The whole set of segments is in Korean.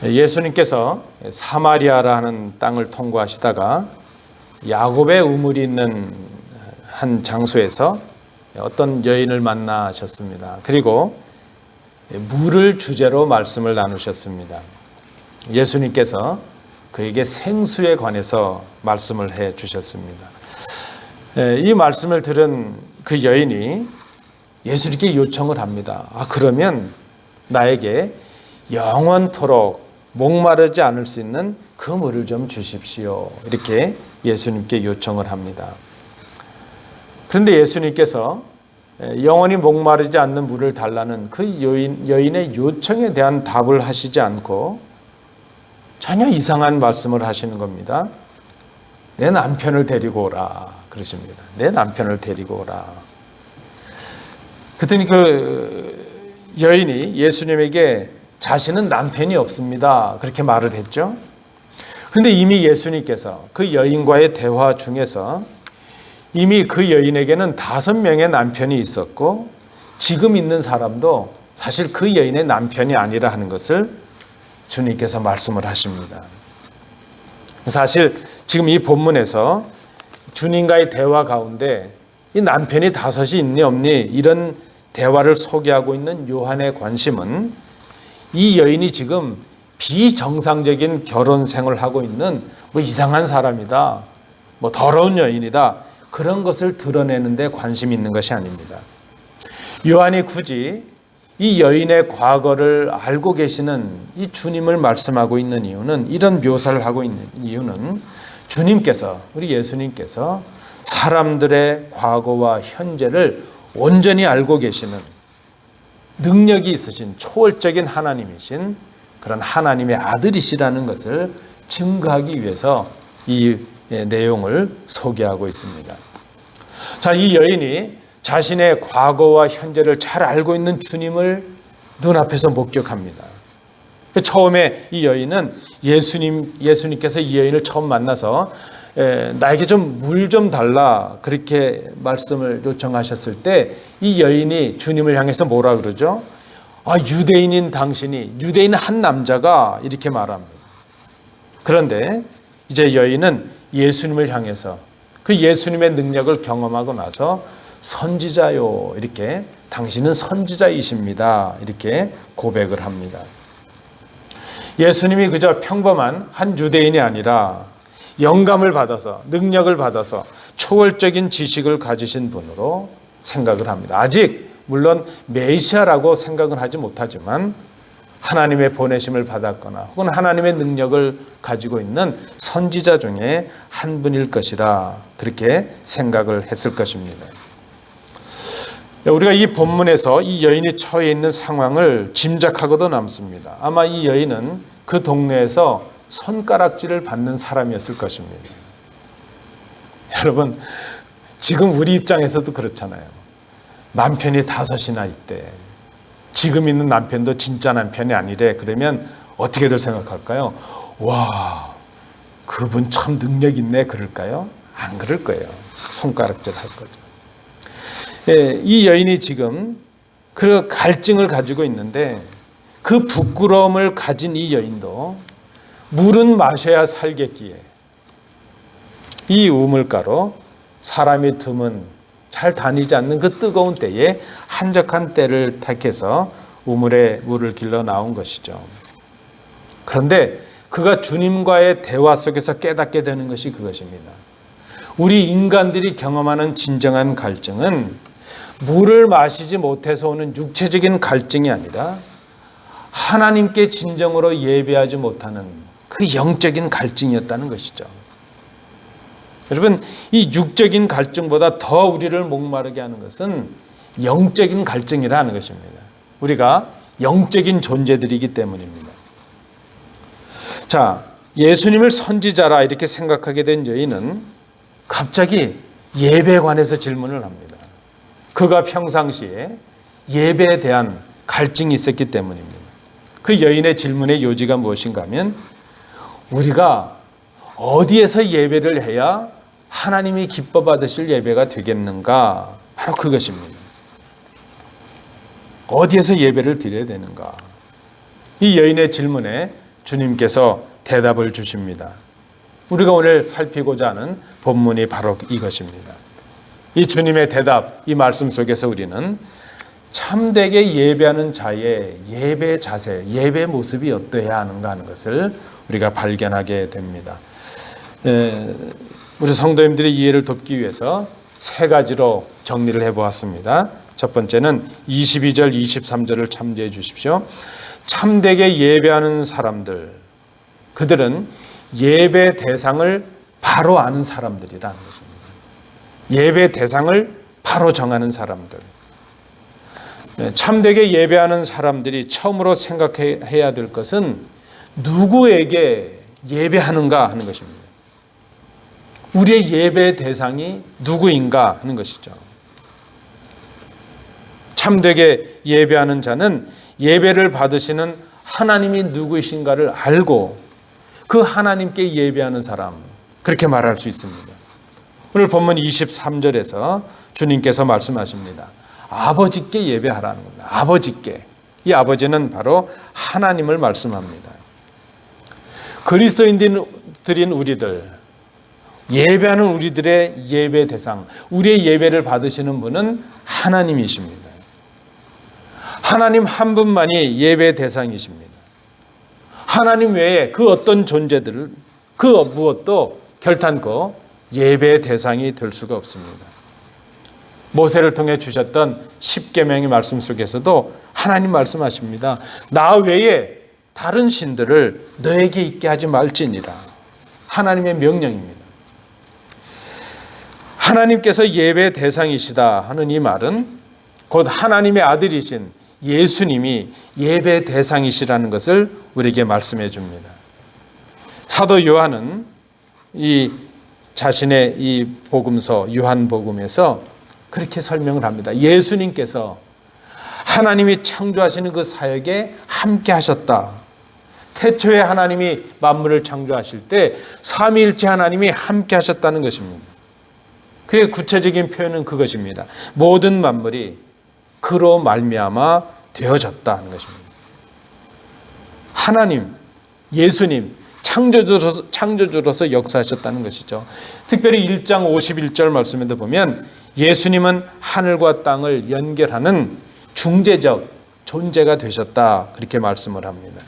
예수님께서 사마리아라는 땅을 통과하시다가 야곱의 우물이 있는 한 장소에서 어떤 여인을 만나셨습니다. 그리고 물을 주제로 말씀을 나누셨습니다. 예수님께서 그에게 생수에 관해서 말씀을 해 주셨습니다. 이 말씀을 들은 그 여인이 예수님께 요청을 합니다. 그러면 나에게 영원토록 목마르지 않을 수 있는 그 물을 좀 주십시오. 이렇게 예수님께 요청을 합니다. 그런데 예수님께서 영원히 목마르지 않는 물을 달라는 그 여인의 요청에 대한 답을 하시지 않고 전혀 이상한 말씀을 하시는 겁니다. 내 남편을 데리고 오라 그러십니다. 내 남편을 데리고 오라. 그랬더니 그 여인이 예수님에게 자신은 남편이 없습니다 그렇게 말을 했죠. 그런데 이미 예수님께서 그 여인과의 대화 중에서 이미 그 여인에게는 5명의 남편이 있었고 지금 있는 사람도 사실 그 여인의 남편이 아니라 하는 것을 주님께서 말씀을 하십니다. 사실 지금 이 본문에서 주님과의 대화 가운데 이 남편이 5이 있니 없니 이런 대화를 소개하고 있는 요한의 관심은 이 여인이 지금 비정상적인 결혼 생활을 하고 있는 이상한 사람이다, 더러운 여인이다 그런 것을 드러내는 데 관심이 있는 것이 아닙니다. 요한이 굳이 이 여인의 과거를 알고 계시는 이 주님을 말씀하고 있는 이유는, 이런 묘사를 하고 있는 이유는 주님께서, 우리 예수님께서 사람들의 과거와 현재를 온전히 알고 계시는 능력이 있으신 초월적인 하나님이신 그런 하나님의 아들이시라는 것을 증거하기 위해서 이 내용을 소개하고 있습니다. 자, 이 여인이 자신의 과거와 현재를 잘 알고 있는 주님을 눈앞에서 목격합니다. 처음에 이 여인은 예수님께서 이 여인을 처음 만나서 나에게 좀 물 좀 달라 그렇게 말씀을 요청하셨을 때 이 여인이 주님을 향해서 뭐라 그러죠? 유대인인 당신이, 유대인 한 남자가 이렇게 말합니다. 그런데 이제 여인은 예수님을 향해서 그 예수님의 능력을 경험하고 나서 선지자요 이렇게, 당신은 선지자이십니다 이렇게 고백을 합니다. 예수님이 그저 평범한 한 유대인이 아니라 영감을 받아서, 능력을 받아서 초월적인 지식을 가지신 분으로 생각을 합니다. 아직 물론 메시아라고 생각은 하지 못하지만 하나님의 보내심을 받았거나 혹은 하나님의 능력을 가지고 있는 선지자 중에 한 분일 것이라 그렇게 생각을 했을 것입니다. 우리가 이 본문에서 이 여인이 처해 있는 상황을 짐작하고도 남습니다. 아마 이 여인은 그 동네에서 손가락질을 받는 사람이었을 것입니다. 여러분, 지금 우리 입장에서도 그렇잖아요. 남편이 5이나 있대. 지금 있는 남편도 진짜 남편이 아니래. 그러면 어떻게들 생각할까요? 와, 그분 참 능력 있네 그럴까요? 안 그럴 거예요. 손가락질 할 거죠. 이 여인이 지금 그 갈증을 가지고 있는데 그 부끄러움을 가진 이 여인도 물은 마셔야 살겠기에 이 우물가로 사람이 드문 잘 다니지 않는 그 뜨거운 때에 한적한 때를 택해서 우물에 물을 길러 나온 것이죠. 그런데 그가 주님과의 대화 속에서 깨닫게 되는 것이 그것입니다. 우리 인간들이 경험하는 진정한 갈증은 물을 마시지 못해서 오는 육체적인 갈증이 아니라 하나님께 진정으로 예배하지 못하는 그 영적인 갈증이었다는 것이죠. 여러분, 이 육적인 갈증보다 더 우리를 목마르게 하는 것은 영적인 갈증이라는 것입니다. 우리가 영적인 존재들이기 때문입니다. 자, 예수님을 선지자라 이렇게 생각하게 된 여인은 갑자기 예배에 관해서 질문을 합니다. 그가 평상시에 예배에 대한 갈증이 있었기 때문입니다. 그 여인의 질문의 요지가 무엇인가 하면 우리가 어디에서 예배를 해야 하나님이 기뻐 받으실 예배가 되겠는가? 바로 그것입니다. 어디에서 예배를 드려야 되는가? 이 여인의 질문에 주님께서 대답을 주십니다. 우리가 오늘 살피고자 하는 본문이 바로 이것입니다. 이 주님의 대답, 이 말씀 속에서 우리는 참되게 예배하는 자의 예배 자세, 예배 모습이 어떠해야 하는가 하는 것을 우리가 발견하게 됩니다. 우리 성도님들의 이해를 돕기 위해서 세 가지로 정리를 해보았습니다. 첫 번째는 22절, 23절을 참조해 주십시오. 참되게 예배하는 사람들, 그들은 예배 대상을 바로 아는 사람들이라는 것입니다. 예배 대상을 바로 정하는 사람들. 참되게 예배하는 사람들이 처음으로 생각해야 될 것은 누구에게 예배하는가 하는 것입니다. 우리의 예배 대상이 누구인가 하는 것이죠. 참되게 예배하는 자는 예배를 받으시는 하나님이 누구이신가를 알고 그 하나님께 예배하는 사람, 그렇게 말할 수 있습니다. 오늘 본문 23절에서 주님께서 말씀하십니다. 아버지께 예배하라는 겁니다. 아버지께. 이 아버지는 바로 하나님을 말씀합니다. 그리스도인들인 우리들, 예배하는 우리들의 예배 대상, 우리의 예배를 받으시는 분은 하나님이십니다. 하나님 한 분만이 예배 대상이십니다. 하나님 외에 그 어떤 존재들을 그 무엇도 결탄코 예배 대상이 될 수가 없습니다. 모세를 통해 주셨던 십계명의 말씀 속에서도 하나님 말씀하십니다. 나 외에 다른 신들을 너에게 있게 하지 말지니라. 하나님의 명령입니다. 하나님께서 예배 대상이시다 하는 이 말은 곧 하나님의 아들이신 예수님이 예배 대상이시라는 것을 우리에게 말씀해 줍니다. 사도 요한은 이 자신의 이 복음서 요한복음에서 그렇게 설명을 합니다. 예수님께서 하나님이 창조하시는 그 사역에 함께 하셨다. 태초에 하나님이 만물을 창조하실 때 삼위일체 하나님이 함께 하셨다는 것입니다. 그의 구체적인 표현은 그것입니다. 모든 만물이 그로 말미암아 되어졌다는 것입니다. 하나님, 예수님, 창조주로서 역사하셨다는 것이죠. 특별히 1장 51절 말씀에도 보면 예수님은 하늘과 땅을 연결하는 중재적 존재가 되셨다. 그렇게 말씀을 합니다.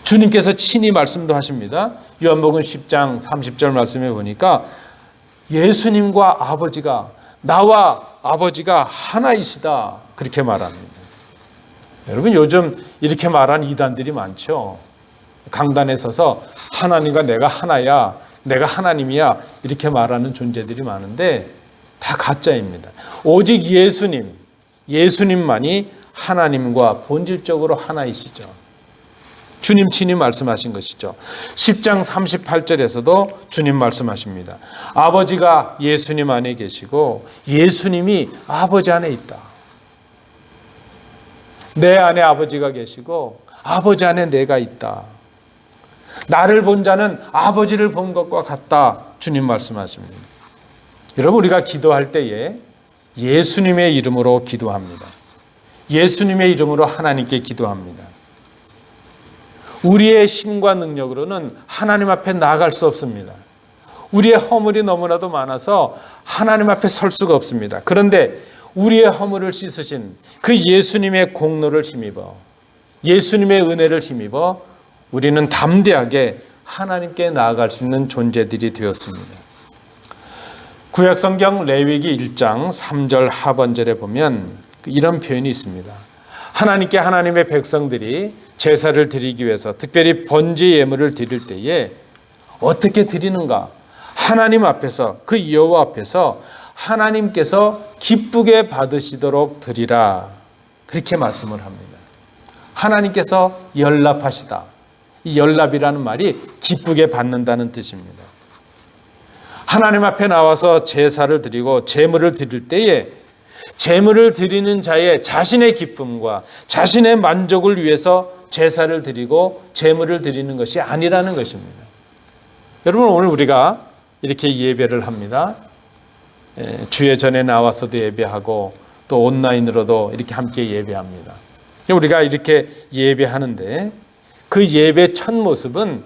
주님께서 친히 말씀도 하십니다. 요한복음 10장 30절 말씀에 보니까 예수님과 아버지가 나와 아버지가 하나이시다. 그렇게 말합니다. 여러분 요즘 이렇게 말하는 이단들이 많죠. 강단에 서서 하나님과 내가 하나야, 내가 하나님이야 이렇게 말하는 존재들이 많은데 다 가짜입니다. 오직 예수님만이 하나님과 본질적으로 하나이시죠. 주님 친히 말씀하신 것이죠. 10장 38절에서도 주님 말씀하십니다. 아버지가 예수님 안에 계시고 예수님이 아버지 안에 있다. 내 안에 아버지가 계시고 아버지 안에 내가 있다. 나를 본 자는 아버지를 본 것과 같다. 주님 말씀하십니다. 여러분 우리가 기도할 때에 예수님의 이름으로 기도합니다. 예수님의 이름으로 하나님께 기도합니다. 우리의 힘과 능력으로는 하나님 앞에 나아갈 수 없습니다. 우리의 허물이 너무나도 많아서 하나님 앞에 설 수가 없습니다. 그런데 우리의 허물을 씻으신 그 예수님의 공로를 힘입어 예수님의 은혜를 힘입어 우리는 담대하게 하나님께 나아갈 수 있는 존재들이 되었습니다. 구약성경 레위기 1장 3절 하반절에 보면 이런 표현이 있습니다. 하나님께 하나님의 백성들이 제사를 드리기 위해서 특별히 번제 예물을 드릴 때에 어떻게 드리는가? 하나님 앞에서 그 여호와 앞에서 하나님께서 기쁘게 받으시도록 드리라. 그렇게 말씀을 합니다. 하나님께서 연락하시다. 이 연락이라는 말이 기쁘게 받는다는 뜻입니다. 하나님 앞에 나와서 제사를 드리고 제물을 드릴 때에 제물을 드리는 자의 자신의 기쁨과 자신의 만족을 위해서 제사를 드리고 제물을 드리는 것이 아니라는 것입니다. 여러분 오늘 우리가 이렇게 예배를 합니다. 주의 전에 나와서도 예배하고 또 온라인으로도 이렇게 함께 예배합니다. 우리가 이렇게 예배하는데 그 예배 첫 모습은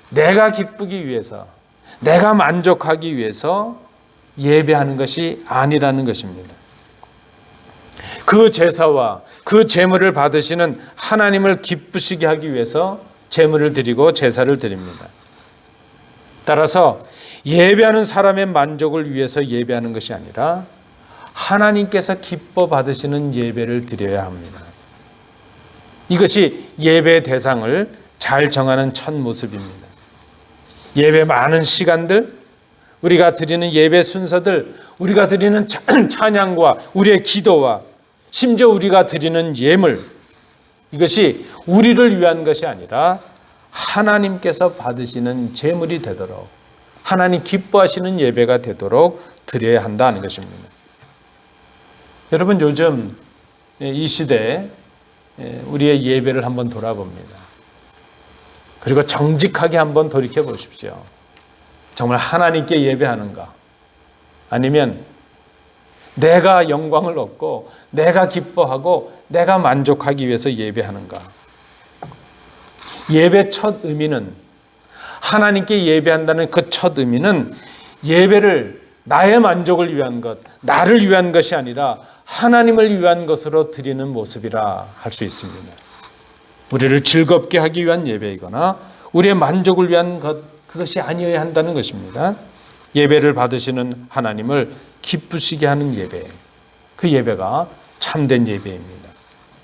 내가 기쁘기 위해서, 내가 만족하기 위해서 예배하는 것이 아니라는 것입니다. 그 제사와 그 제물을 받으시는 하나님을 기쁘시게 하기 위해서 제물을 드리고 제사를 드립니다. 따라서 예배하는 사람의 만족을 위해서 예배하는 것이 아니라 하나님께서 기뻐 받으시는 예배를 드려야 합니다. 이것이 예배의 대상을 잘 정하는 첫 모습입니다. 예배 많은 시간들, 우리가 드리는 예배 순서들, 우리가 드리는 찬양과 우리의 기도와 심지어 우리가 드리는 예물, 이것이 우리를 위한 것이 아니라 하나님께서 받으시는 제물이 되도록, 하나님 기뻐하시는 예배가 되도록 드려야 한다는 것입니다. 여러분, 요즘 이 시대에 우리의 예배를 한번 돌아봅니다. 그리고 정직하게 한번 돌이켜 보십시오. 정말 하나님께 예배하는가? 아니면 내가 영광을 얻고 내가 기뻐하고 내가 만족하기 위해서 예배하는가? 예배 첫 의미는, 하나님께 예배한다는 그 첫 의미는 예배를 나의 만족을 위한 것, 나를 위한 것이 아니라 하나님을 위한 것으로 드리는 모습이라 할 수 있습니다. 우리를 즐겁게 하기 위한 예배이거나 우리의 만족을 위한 것, 그것이 아니어야 한다는 것입니다. 예배를 받으시는 하나님을 기쁘시게 하는 예배, 그 예배가 참된 예배입니다.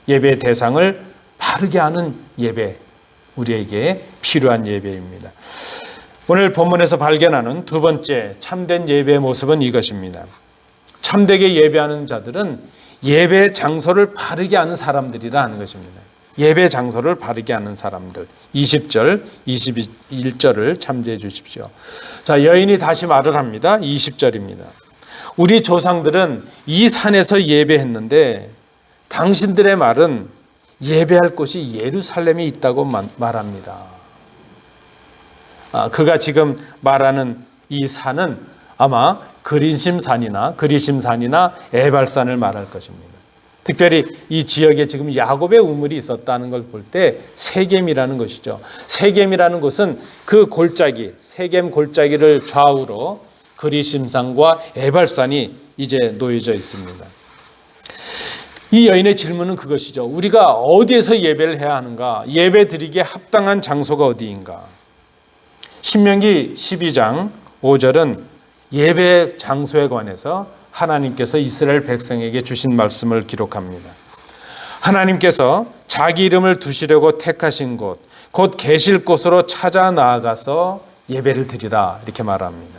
예배의 대상을 바르게 하는 예배, 우리에게 필요한 예배입니다. 오늘 본문에서 발견하는 두 번째 참된 예배의 모습은 이것입니다. 참되게 예배하는 자들은 예배 장소를 바르게 하는 사람들이라 하는 것입니다. 예배 장소를 바르게 하는 사람들. 20절, 21절을 참조해 주십시오. 자, 여인이 다시 말을 합니다. 20절입니다. 우리 조상들은 이 산에서 예배했는데 당신들의 말은 예배할 곳이 예루살렘에 있다고 말합니다. 그가 지금 말하는 이 산은 아마 그리심산이나 에발산을 말할 것입니다. 특별히 이 지역에 지금 야곱의 우물이 있었다는 걸 볼 때 세겜이라는 것이죠. 세겜이라는 곳은 그 골짜기, 세겜 골짜기를 좌우로 그리심산과 에발산이 이제 놓여져 있습니다. 이 여인의 질문은 그것이죠. 우리가 어디에서 예배를 해야 하는가? 예배 드리기에 합당한 장소가 어디인가? 신명기 12장 5절은 예배 장소에 관해서 하나님께서 이스라엘 백성에게 주신 말씀을 기록합니다. 하나님께서 자기 이름을 두시려고 택하신 곳, 곧 계실 곳으로 찾아 나아가서 예배를 드리라, 이렇게 말합니다.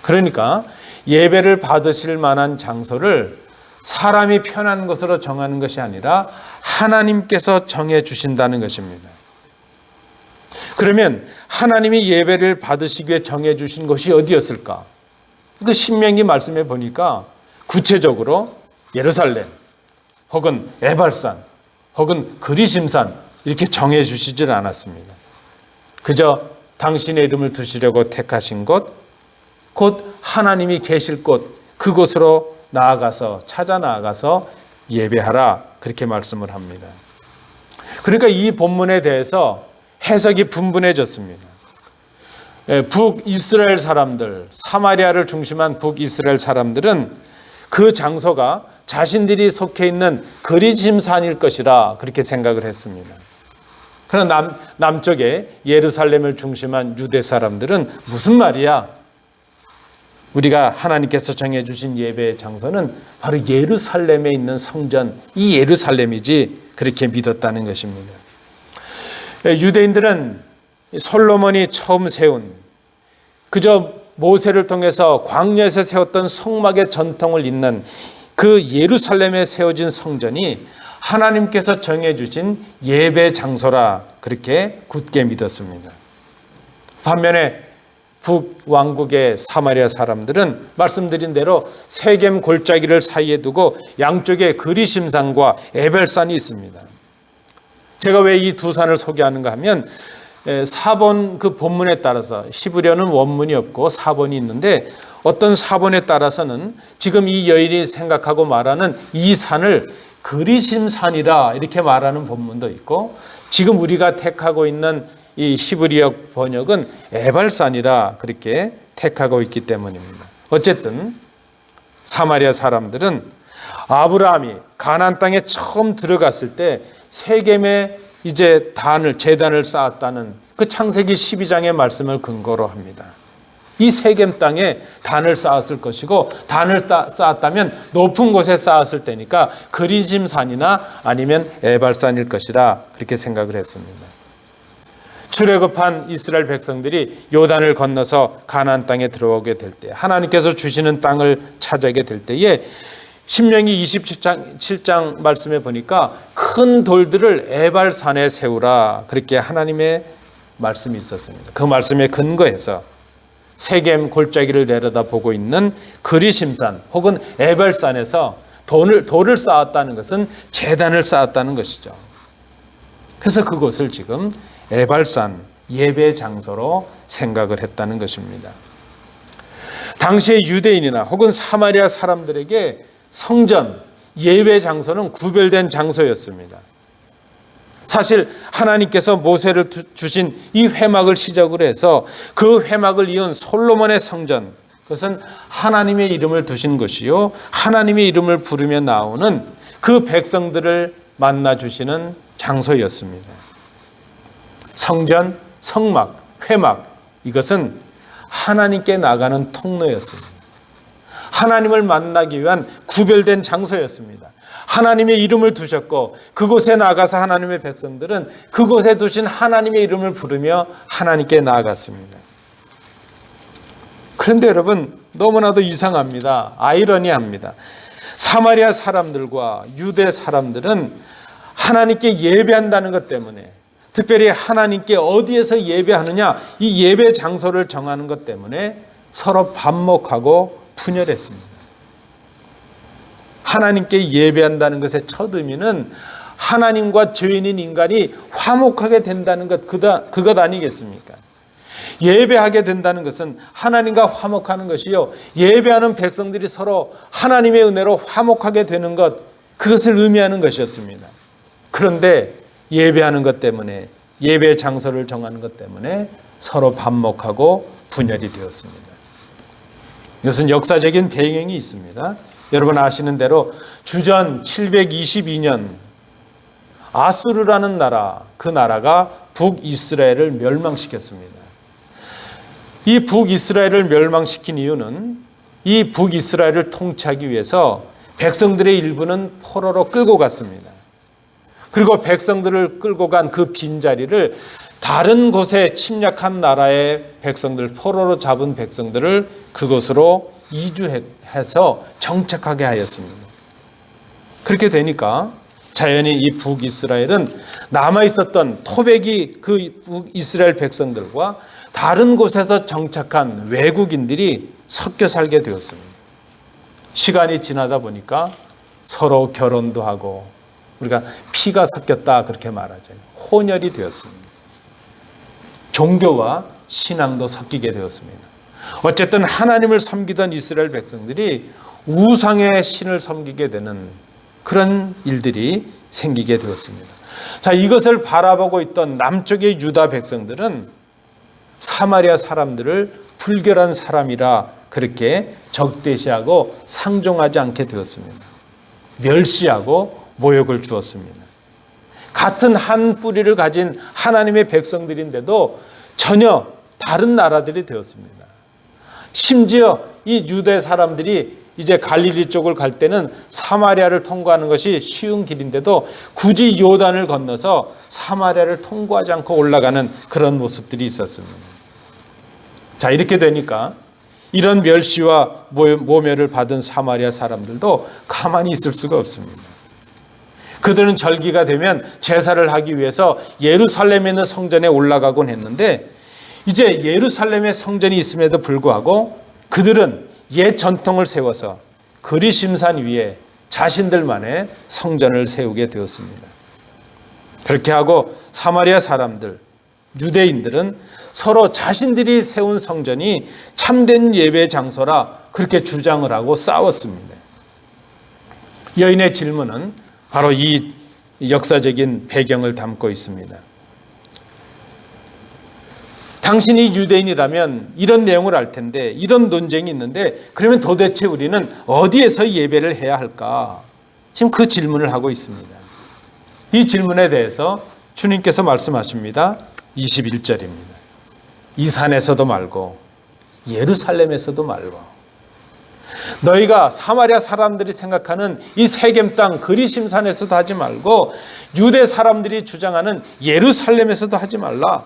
그러니까 예배를 받으실 만한 장소를 사람이 편한 것으로 정하는 것이 아니라 하나님께서 정해 주신다는 것입니다. 그러면 하나님이 예배를 받으시기 위해 정해 주신 것이 어디였을까? 그 신명기 말씀에 보니까 구체적으로 예루살렘 혹은 에발산 혹은 그리심산 이렇게 정해 주시질 않았습니다. 그저 당신의 이름을 두시려고 택하신 곳, 곧 하나님이 계실 곳, 그곳으로 찾아 나아가서 예배하라, 그렇게 말씀을 합니다. 그러니까 이 본문에 대해서 해석이 분분해졌습니다. 북이스라엘 사람들, 사마리아를 중심한 북이스라엘 사람들은 그 장소가 자신들이 속해 있는 그리심산일 것이라 그렇게 생각을 했습니다. 그러나 남쪽에 예루살렘을 중심한 유대 사람들은 무슨 말이야? 우리가 하나님께서 정해주신 예배의 장소는 바로 예루살렘에 있는 성전, 이 예루살렘이지, 그렇게 믿었다는 것입니다. 유대인들은 솔로몬이 처음 세운, 그저 모세를 통해서 광야에서 세웠던 성막의 전통을 잇는 그 예루살렘에 세워진 성전이 하나님께서 정해주신 예배 장소라 그렇게 굳게 믿었습니다. 반면에 북왕국의 사마리아 사람들은 말씀드린 대로 세겜 골짜기를 사이에 두고 양쪽에 그리심산과 에벨산이 있습니다. 제가 왜 이 두 산을 소개하는가 하면 사본 그 본문에 따라서 히브리어는 원문이 없고 사본이 있는데 어떤 사본에 따라서는 지금 이 여인이 생각하고 말하는 이 산을 그리심산이라 이렇게 말하는 본문도 있고 지금 우리가 택하고 있는 이 히브리어 번역은 에발산이라 그렇게 택하고 있기 때문입니다. 어쨌든 사마리아 사람들은 아브라함이 가나안 땅에 처음 들어갔을 때 세겜에 이제 제단을 쌓았다는 그 창세기 12장의 말씀을 근거로 합니다. 이 세겜 땅에 단을 쌓았을 것이고, 단을 쌓았다면 높은 곳에 쌓았을 때니까 그리짐산이나 아니면 에발산일 것이라 그렇게 생각을 했습니다. 출애굽한 이스라엘 백성들이 요단을 건너서 가나안 땅에 들어오게 될 때, 하나님께서 주시는 땅을 차지하게 될 때에 신명기 27장 말씀에 보니까 큰 돌들을 에발산에 세우라, 그렇게 하나님의 말씀이 있었습니다. 그 말씀에 근거해서 세겜 골짜기를 내려다보고 있는 그리심산 혹은 에발산에서 돌을 쌓았다는 것은 제단을 쌓았다는 것이죠. 그래서 그곳을 지금 에발산, 예배 장소로 생각을 했다는 것입니다. 당시의 유대인이나 혹은 사마리아 사람들에게 성전, 예배 장소는 구별된 장소였습니다. 사실 하나님께서 모세를 주신 이 회막을 시작으로 해서 그 회막을 이은 솔로몬의 성전, 그것은 하나님의 이름을 두신 것이요, 하나님의 이름을 부르며 나오는 그 백성들을 만나 주시는 장소였습니다. 성전, 성막, 회막, 이것은 하나님께 나가는 통로였습니다. 하나님을 만나기 위한 구별된 장소였습니다. 하나님의 이름을 두셨고 그곳에 나가서 하나님의 백성들은 그곳에 두신 하나님의 이름을 부르며 하나님께 나아갔습니다. 그런데 여러분, 너무나도 이상합니다. 아이러니합니다. 사마리아 사람들과 유대 사람들은 하나님께 예배한다는 것 때문에, 특별히 하나님께 어디에서 예배하느냐, 이 예배 장소를 정하는 것 때문에 서로 반목하고 분열했습니다. 하나님께 예배한다는 것의 첫 의미는 하나님과 죄인인 인간이 화목하게 된다는 그것 아니겠습니까? 예배하게 된다는 것은 하나님과 화목하는 것이요, 예배하는 백성들이 서로 하나님의 은혜로 화목하게 되는 것, 그것을 의미하는 것이었습니다. 그런데 예배하는 것 때문에, 예배 장소를 정하는 것 때문에 서로 반목하고 분열이 되었습니다. 이것은 역사적인 배경이 있습니다. 여러분 아시는 대로 주전 722년 아수르라는 나라, 그 나라가 북이스라엘을 멸망시켰습니다. 이 북이스라엘을 멸망시킨 이유는 이 북이스라엘을 통치하기 위해서 백성들의 일부는 포로로 끌고 갔습니다. 그리고 백성들을 끌고 간 그 빈자리를 다른 곳에 침략한 나라의 백성들, 포로로 잡은 백성들을 그곳으로 이주해서 정착하게 하였습니다. 그렇게 되니까 자연히 이 북이스라엘은 남아있었던 토백이 그 북이스라엘 백성들과 다른 곳에서 정착한 외국인들이 섞여 살게 되었습니다. 시간이 지나다 보니까 서로 결혼도 하고, 우리가 피가 섞였다 그렇게 말하죠. 혼혈이 되었습니다. 종교와 신앙도 섞이게 되었습니다. 어쨌든 하나님을 섬기던 이스라엘 백성들이 우상의 신을 섬기게 되는 그런 일들이 생기게 되었습니다. 자, 이것을 바라보고 있던 남쪽의 유다 백성들은 사마리아 사람들을 불결한 사람이라 그렇게 적대시하고 상종하지 않게 되었습니다. 멸시하고 모욕을 주었습니다. 같은 한 뿌리를 가진 하나님의 백성들인데도 전혀 다른 나라들이 되었습니다. 심지어 이 유대 사람들이 이제 갈릴리 쪽을 갈 때는 사마리아를 통과하는 것이 쉬운 길인데도 굳이 요단을 건너서 사마리아를 통과하지 않고 올라가는 그런 모습들이 있었습니다. 자, 이렇게 되니까 이런 멸시와 모멸을 받은 사마리아 사람들도 가만히 있을 수가 없습니다. 그들은 절기가 되면 제사를 하기 위해서 예루살렘에 있는 성전에 올라가곤 했는데, 이제 예루살렘의 성전이 있음에도 불구하고 그들은 옛 전통을 세워서 그리심산 위에 자신들만의 성전을 세우게 되었습니다. 그렇게 하고 사마리아 사람들, 유대인들은 서로 자신들이 세운 성전이 참된 예배 장소라 그렇게 주장을 하고 싸웠습니다. 여인의 질문은 바로 이 역사적인 배경을 담고 있습니다. 당신이 유대인이라면 이런 내용을 알 텐데, 이런 논쟁이 있는데, 그러면 도대체 우리는 어디에서 예배를 해야 할까? 지금 그 질문을 하고 있습니다. 이 질문에 대해서 주님께서 말씀하십니다. 21절입니다. 이 산에서도 말고 예루살렘에서도 말고, 너희가 사마리아 사람들이 생각하는 이 세겜 땅 그리심산에서도 하지 말고, 유대 사람들이 주장하는 예루살렘에서도 하지 말라.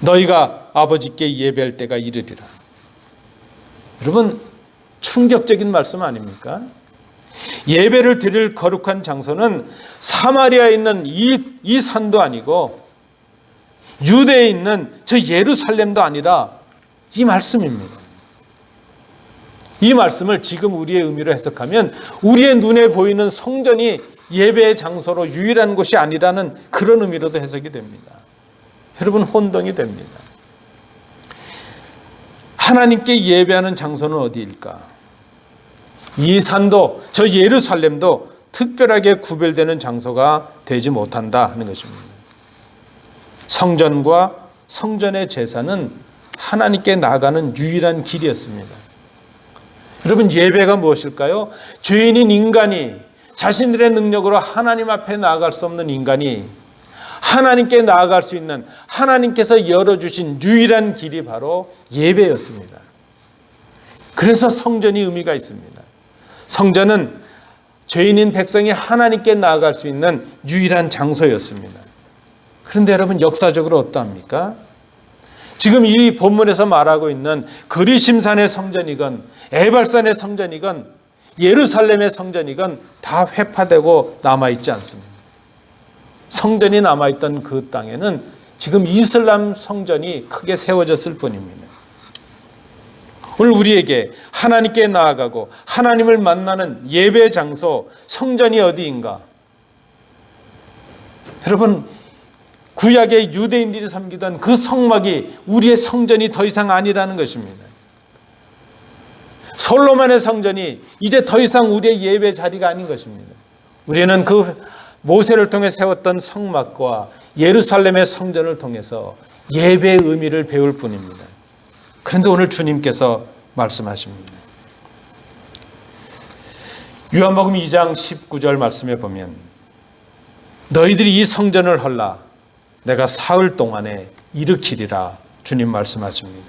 너희가 아버지께 예배할 때가 이르리라. 여러분, 충격적인 말씀 아닙니까? 예배를 드릴 거룩한 장소는 사마리아에 있는 이 산도 아니고 유대에 있는 저 예루살렘도 아니라 이 말씀입니다. 이 말씀을 지금 우리의 의미로 해석하면 우리의 눈에 보이는 성전이 예배의 장소로 유일한 곳이 아니라는 그런 의미로도 해석이 됩니다. 여러분, 혼동이 됩니다. 하나님께 예배하는 장소는 어디일까? 이 산도 저 예루살렘도 특별하게 구별되는 장소가 되지 못한다 하는 것입니다. 성전과 성전의 제사는 하나님께 나아가는 유일한 길이었습니다. 여러분, 예배가 무엇일까요? 죄인인 인간이, 자신들의 능력으로 하나님 앞에 나아갈 수 없는 인간이 하나님께 나아갈 수 있는, 하나님께서 열어주신 유일한 길이 바로 예배였습니다. 그래서 성전이 의미가 있습니다. 성전은 죄인인 백성이 하나님께 나아갈 수 있는 유일한 장소였습니다. 그런데 여러분, 역사적으로 어떠합니까? 지금 이 본문에서 말하고 있는 그리심산의 성전이건 에발산의 성전이건 예루살렘의 성전이건 다 회파되고 남아있지 않습니다. 성전이 남아있던 그 땅에는 지금 이슬람 성전이 크게 세워졌을 뿐입니다. 오늘 우리에게 하나님께 나아가고 하나님을 만나는 예배 장소, 성전이 어디인가? 여러분, 구약의 유대인들이 섬기던 그 성막이 우리의 성전이 더 이상 아니라는 것입니다. 솔로몬의 성전이 이제 더 이상 우리의 예배 자리가 아닌 것입니다. 우리는 그 모세를 통해 세웠던 성막과 예루살렘의 성전을 통해서 예배의 의미를 배울 뿐입니다. 그런데 오늘 주님께서 말씀하십니다. 요한복음 2장 19절 말씀에 보면, 너희들이 이 성전을 헐라 내가 사흘 동안에 일으키리라 주님 말씀하십니다.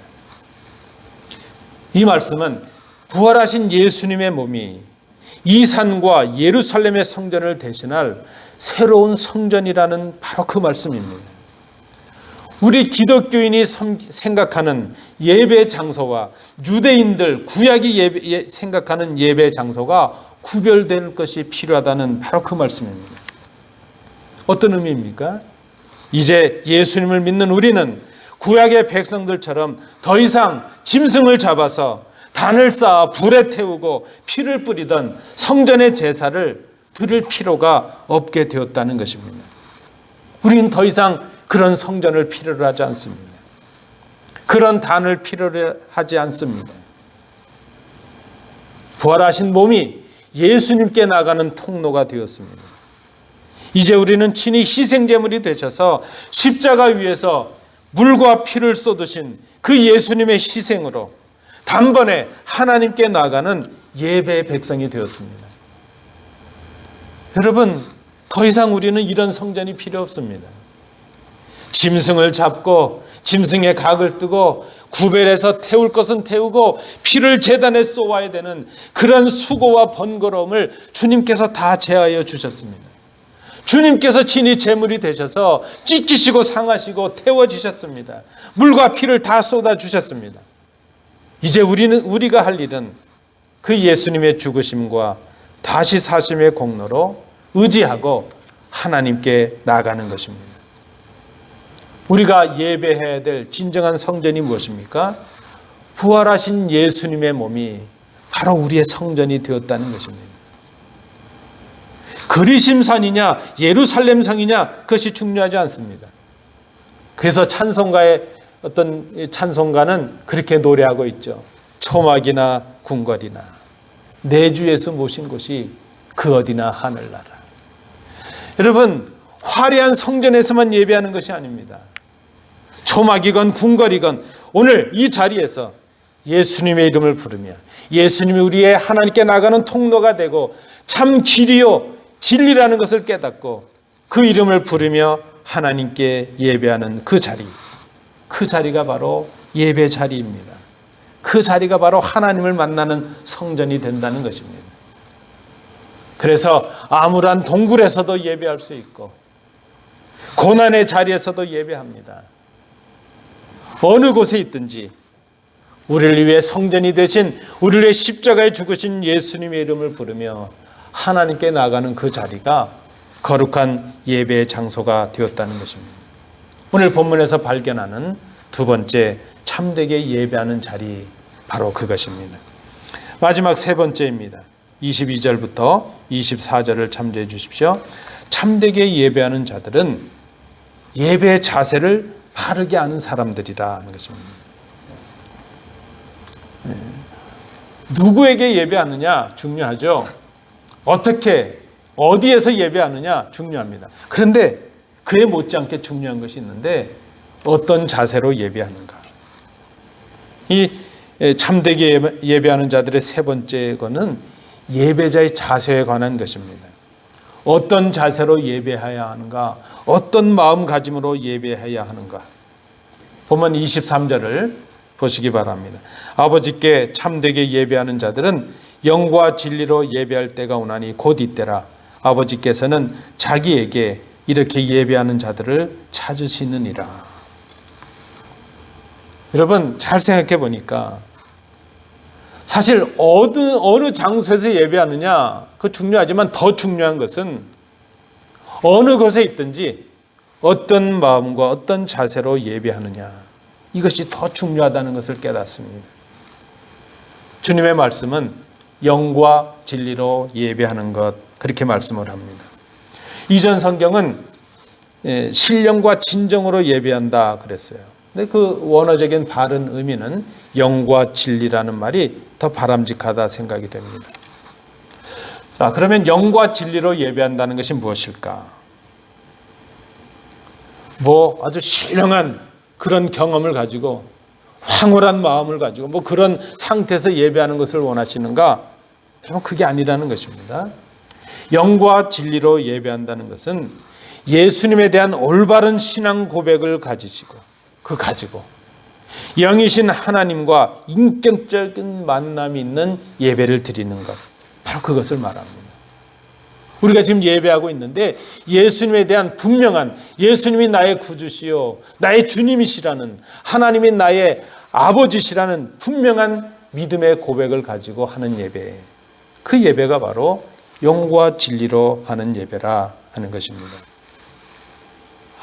이 말씀은 부활하신 예수님의 몸이 이 산과 예루살렘의 성전을 대신할 새로운 성전이라는 바로 그 말씀입니다. 우리 기독교인이 생각하는 예배 장소와 유대인들, 구약이 생각하는 예배 장소가 구별될 것이 필요하다는 바로 그 말씀입니다. 어떤 의미입니까? 이제 예수님을 믿는 우리는 구약의 백성들처럼 더 이상 짐승을 잡아서 단을 쌓아 불에 태우고 피를 뿌리던 성전의 제사를 드릴 필요가 없게 되었다는 것입니다. 우리는 더 이상 그런 성전을 필요로 하지 않습니다. 그런 단을 필요로 하지 않습니다. 부활하신 몸이 예수님께 나가는 통로가 되었습니다. 이제 우리는 친히 희생제물이 되셔서 십자가 위에서 물과 피를 쏟으신 그 예수님의 희생으로 단번에 하나님께 나가는 예배의 백성이 되었습니다. 여러분, 더 이상 우리는 이런 성전이 필요 없습니다. 짐승을 잡고 짐승의 각을 뜨고 구별해서 태울 것은 태우고 피를 제단에 쏘아야 되는 그런 수고와 번거로움을 주님께서 다 제하여 주셨습니다. 주님께서 친히 제물이 되셔서 찢기시고 상하시고 태워지셨습니다. 물과 피를 다 쏟아 주셨습니다. 이제 우리가 할 일은 그 예수님의 죽으심과 다시 사심의 공로로 의지하고 하나님께 나아가는 것입니다. 우리가 예배해야 될 진정한 성전이 무엇입니까? 부활하신 예수님의 몸이 바로 우리의 성전이 되었다는 것입니다. 그리심산이냐 예루살렘 성이냐 그것이 중요하지 않습니다. 그래서 찬송가의 어떤 찬송가는 그렇게 노래하고 있죠. 초막이나 궁궐이나 내 주 예수 모신 곳이 그 어디나 하늘나라. 여러분, 화려한 성전에서만 예배하는 것이 아닙니다. 초막이건 궁궐이건 오늘 이 자리에서 예수님의 이름을 부르며 예수님이 우리의 하나님께 나가는 통로가 되고 참 길이요 진리라는 것을 깨닫고 그 이름을 부르며 하나님께 예배하는 그 자리, 그 자리가 바로 예배 자리입니다. 그 자리가 바로 하나님을 만나는 성전이 된다는 것입니다. 그래서 암울한 동굴에서도 예배할 수 있고 고난의 자리에서도 예배합니다. 어느 곳에 있든지 우리를 위해 성전이 되신, 우리를 위해 십자가에 죽으신 예수님의 이름을 부르며 하나님께 나가는 그 자리가 거룩한 예배의 장소가 되었다는 것입니다. 오늘 본문에서 발견하는 두 번째 참되게 예배하는 자리, 바로 그것입니다. 마지막 세 번째입니다. 22절부터 24절을 참조해 주십시오. 참되게 예배하는 자들은 예배의 자세를 바르게 아는 사람들이라는 것입니다. 누구에게 예배하느냐 중요하죠. 어떻게, 어디에서 예배하느냐 중요합니다. 그런데 그에 못지않게 중요한 것이 있는데 어떤 자세로 예배하는가. 이 참되게 예배하는 자들의 세 번째 거는 예배자의 자세에 관한 것입니다. 어떤 자세로 예배해야 하는가, 어떤 마음가짐으로 예배해야 하는가. 보면 23절을 보시기 바랍니다. 아버지께 참되게 예배하는 자들은 영과 진리로 예배할 때가 오나니 곧 이때라. 아버지께서는 자기에게 이렇게 예배하는 자들을 찾으시느니라. 여러분, 잘 생각해 보니까 사실 어느 장소에서 예배하느냐 그거 중요하지만 더 중요한 것은 어느 곳에 있든지 어떤 마음과 어떤 자세로 예배하느냐, 이것이 더 중요하다는 것을 깨닫습니다. 주님의 말씀은 영과 진리로 예배하는 것, 그렇게 말씀을 합니다. 이전 성경은 신령과 진정으로 예배한다 그랬어요. 근데 그 원어적인 바른 의미는 영과 진리라는 말이 더 바람직하다 생각이 됩니다. 자, 그러면 영과 진리로 예배한다는 것이 무엇일까? 아주 신령한 그런 경험을 가지고 황홀한 마음을 가지고 그런 상태에서 예배하는 것을 원하시는가? 그러면 그게 아니라는 것입니다. 영과 진리로 예배한다는 것은 예수님에 대한 올바른 신앙 고백을 가지고 영이신 하나님과 인격적인 만남이 있는 예배를 드리는 것, 바로 그것을 말합니다. 우리가 지금 예배하고 있는데 예수님에 대한 분명한, 예수님이 나의 구주시요 나의 주님이시라는, 하나님이 나의 아버지시라는 분명한 믿음의 고백을 가지고 하는 예배, 그 예배가 바로 영과 진리로 하는 예배라 하는 것입니다.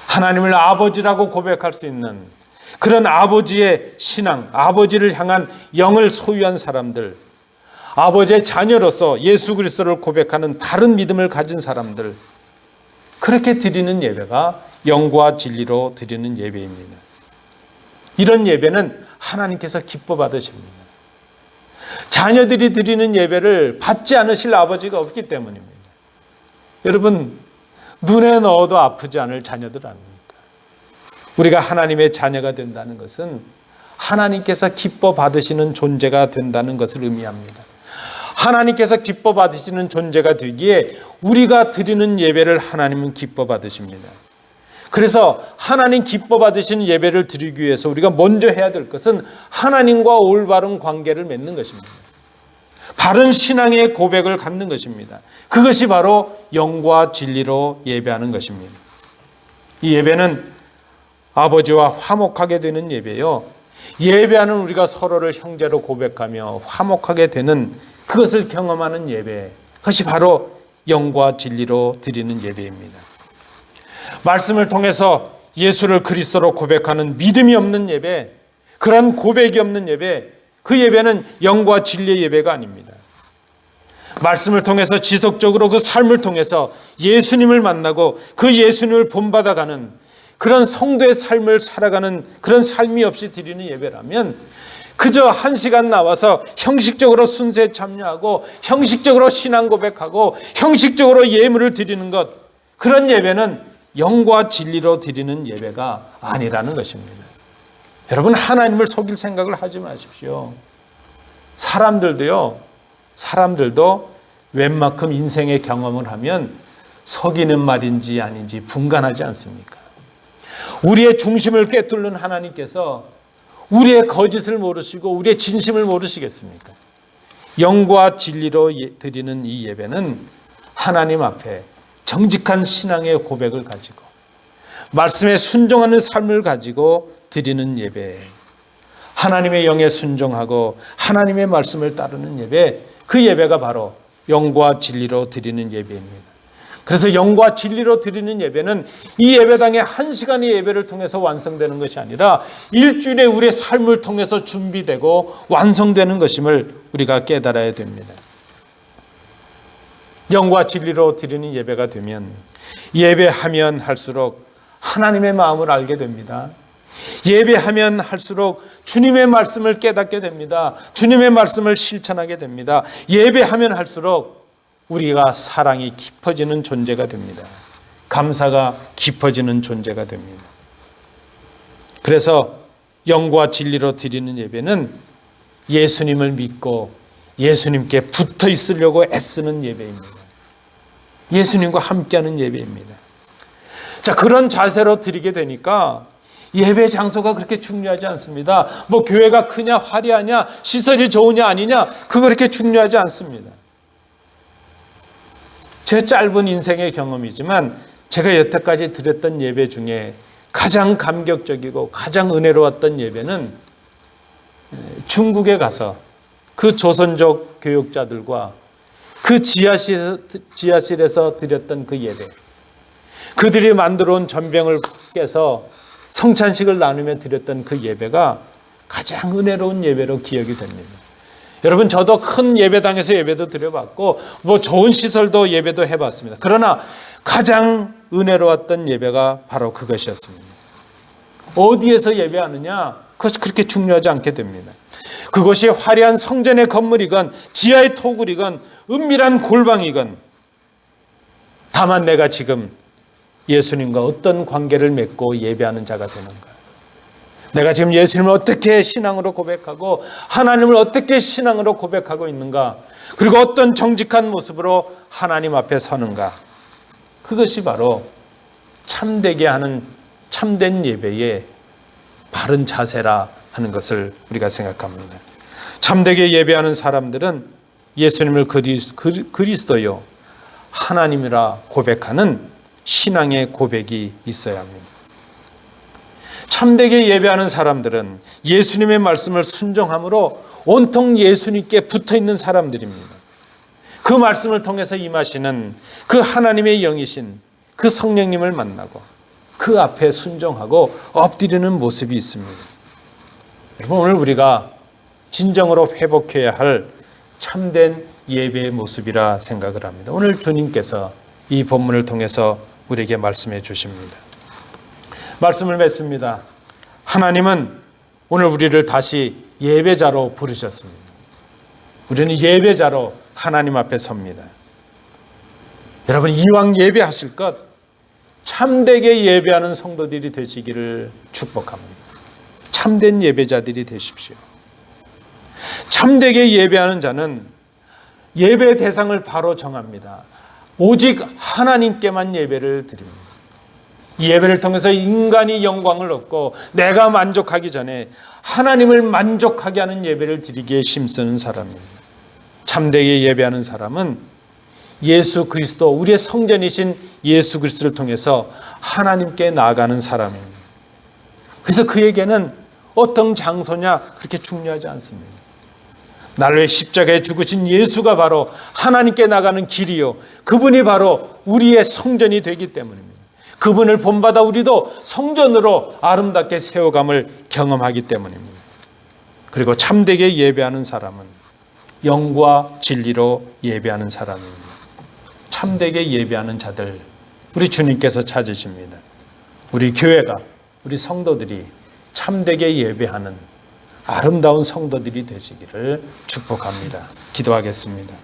하나님을 아버지라고 고백할 수 있는 그런 아버지의 신앙, 아버지를 향한 영을 소유한 사람들, 아버지의 자녀로서 예수 그리스도를 고백하는 바른 믿음을 가진 사람들, 그렇게 드리는 예배가 영과 진리로 드리는 예배입니다. 이런 예배는 하나님께서 기뻐 받으십니다. 자녀들이 드리는 예배를 받지 않으실 아버지가 없기 때문입니다. 여러분, 눈에 넣어도 아프지 않을 자녀들 아닙니까? 우리가 하나님의 자녀가 된다는 것은 하나님께서 기뻐 받으시는 존재가 된다는 것을 의미합니다. 하나님께서 기뻐 받으시는 존재가 되기에 우리가 드리는 예배를 하나님은 기뻐 받으십니다. 그래서 하나님 기뻐 받으시는 예배를 드리기 위해서 우리가 먼저 해야 될 것은 하나님과 올바른 관계를 맺는 것입니다. 바른 신앙의 고백을 갖는 것입니다. 그것이 바로 영과 진리로 예배하는 것입니다. 이 예배는 아버지와 화목하게 되는 예배요, 예배하는 우리가 서로를 형제로 고백하며 화목하게 되는 그것을 경험하는 예배, 그것이 바로 영과 진리로 드리는 예배입니다. 말씀을 통해서 예수를 그리스도로 고백하는 믿음이 없는 예배, 그런 고백이 없는 예배, 그 예배는 영과 진리의 예배가 아닙니다. 말씀을 통해서 지속적으로 그 삶을 통해서 예수님을 만나고 그 예수님을 본받아가는 그런 성도의 삶을 살아가는 그런 삶이 없이 드리는 예배라면 그저 1시간 나와서 형식적으로 순서에 참여하고 형식적으로 신앙 고백하고 형식적으로 예물을 드리는 것, 그런 예배는 영과 진리로 드리는 예배가 아니라는 것입니다. 여러분, 하나님을 속일 생각을 하지 마십시오. 사람들도 웬만큼 인생의 경험을 하면 속이는 말인지 아닌지 분간하지 않습니까? 우리의 중심을 꿰뚫는 하나님께서 우리의 거짓을 모르시고 우리의 진심을 모르시겠습니까? 영과 진리로 드리는 이 예배는 하나님 앞에 정직한 신앙의 고백을 가지고 말씀에 순종하는 삶을 가지고 드리는 예배, 하나님의 영에 순종하고 하나님의 말씀을 따르는 예배, 그 예배가 바로 영과 진리로 드리는 예배입니다. 그래서 영과 진리로 드리는 예배는 이 예배당의 1시간의 예배를 통해서 완성되는 것이 아니라 일주일의 우리의 삶을 통해서 준비되고 완성되는 것임을 우리가 깨달아야 됩니다. 영과 진리로 드리는 예배가 되면 예배하면 할수록 하나님의 마음을 알게 됩니다. 예배하면 할수록 주님의 말씀을 깨닫게 됩니다. 주님의 말씀을 실천하게 됩니다. 예배하면 할수록 우리가 사랑이 깊어지는 존재가 됩니다. 감사가 깊어지는 존재가 됩니다. 그래서 영과 진리로 드리는 예배는 예수님을 믿고 예수님께 붙어 있으려고 애쓰는 예배입니다. 예수님과 함께하는 예배입니다. 자, 그런 자세로 드리게 되니까 예배 장소가 그렇게 중요하지 않습니다. 뭐 교회가 크냐 화려하냐 시설이 좋으냐 아니냐 그거 그렇게 중요하지 않습니다. 제 짧은 인생의 경험이지만 제가 여태까지 드렸던 예배 중에 가장 감격적이고 가장 은혜로웠던 예배는 중국에 가서 그 조선족 교육자들과 그 지하실에서 드렸던 그 예배, 그들이 만들어 온 전병을 깨서 성찬식을 나누며 드렸던 그 예배가 가장 은혜로운 예배로 기억이 됩니다. 여러분, 저도 큰 예배당에서 예배도 드려봤고 뭐 좋은 시설도 예배도 해봤습니다. 그러나 가장 은혜로웠던 예배가 바로 그것이었습니다. 어디에서 예배하느냐, 그것이 그렇게 중요하지 않게 됩니다. 그것이 화려한 성전의 건물이건 지하의 토굴이건 은밀한 골방이건, 다만 내가 지금 예수님과 어떤 관계를 맺고 예배하는 자가 되는가, 내가 지금 예수님을 어떻게 신앙으로 고백하고 하나님을 어떻게 신앙으로 고백하고 있는가, 그리고 어떤 정직한 모습으로 하나님 앞에 서는가, 그것이 바로 참되게 하는 참된 예배의 바른 자세라 하는 것을 우리가 생각합니다. 참되게 예배하는 사람들은 예수님을 그리스도요 하나님이라 고백하는 신앙의 고백이 있어야 합니다. 참되게 예배하는 사람들은 예수님의 말씀을 순종함으로 온통 예수님께 붙어있는 사람들입니다. 그 말씀을 통해서 임하시는 그 하나님의 영이신 그 성령님을 만나고 그 앞에 순종하고 엎드리는 모습이 있습니다. 여러분, 오늘 우리가 진정으로 회복해야 할 참된 예배의 모습이라 생각을 합니다. 오늘 주님께서 이 본문을 통해서 우리에게 말씀해 주십니다. 말씀을 맺습니다. 하나님은 오늘 우리를 다시 예배자로 부르셨습니다. 우리는 예배자로 하나님 앞에 섭니다. 여러분, 이왕 예배하실 것 참되게 예배하는 성도들이 되시기를 축복합니다. 참된 예배자들이 되십시오. 참되게 예배하는 자는 예배 대상을 바로 정합니다. 오직 하나님께만 예배를 드립니다. 이 예배를 통해서 인간이 영광을 얻고 내가 만족하기 전에 하나님을 만족하게 하는 예배를 드리기에 힘쓰는 사람입니다. 참되게 예배하는 사람은 예수 그리스도, 우리의 성전이신 예수 그리스도를 통해서 하나님께 나아가는 사람입니다. 그래서 그에게는 어떤 장소냐 그렇게 중요하지 않습니다. 나를 위해 십자가에 죽으신 예수가 바로 하나님께 나가는 길이요, 그분이 바로 우리의 성전이 되기 때문입니다. 그분을 본받아 우리도 성전으로 아름답게 세워감을 경험하기 때문입니다. 그리고 참되게 예배하는 사람은 영과 진리로 예배하는 사람입니다. 참되게 예배하는 자들, 우리 주님께서 찾으십니다. 우리 교회가, 우리 성도들이 참되게 예배하는 아름다운 성도들이 되시기를 축복합니다. 기도하겠습니다.